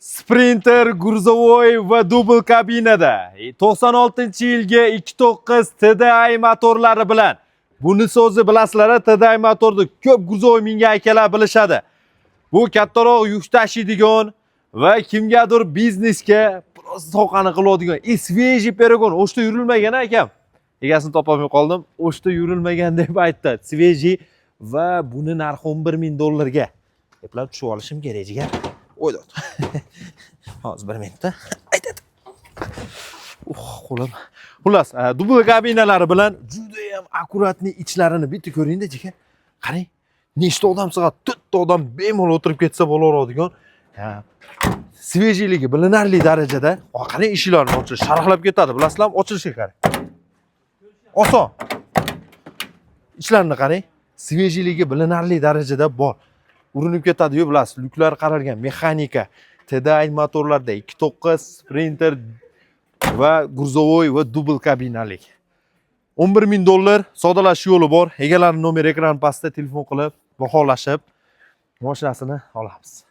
Sprinter, gruzovoy va dubl kabinada 96-yilgi 2.9 TDI motorlari bilan. Bunisi o'zi bilasizlar, TDI motorni ko'p gruzovoy mingan akalar bilishadi. Bu kattaroq yuk tashiydigan va kimgadir biznesga biroz soqani qiladigan svежий перегон. O'shda yurilmagan akam. Egasini topolmay qoldim. O'shda yurilmagan deb aytdi. Svежий va buni narxi $11,000 ga. Eplab tushib olishim kerak jigar. O'ydi. Hozir bir minutda aytadi. Qo'lim. Xullas, dubl kabinalari bilan juda ham akkuratni ichlarini bitta ko'ring-da jigar. Qarang, nechta odam sig'adi? 4 ta odam bemalol o'tirib ketsa bo'laveradigan. Svежийлigi bilinarli darajada. Qarang, eshiklarni ochilish sharaqlab ketadi. Bilasizlarmi? Ochilishiga qarang. Oson. Ichlarini qarang. Svежийлigi bilinarli darajada bor. Urinib ketadi-yu, bilasiz, lyuklar qaralgan mexanika, TDI motorlarda 2.9 Sprinter va gruzovoy va dubl kabinalik. $11,000 sodalash yo'li bor. Egalarining nomeri ekran pastda telefon qilib, baholashib mashinasini olamiz.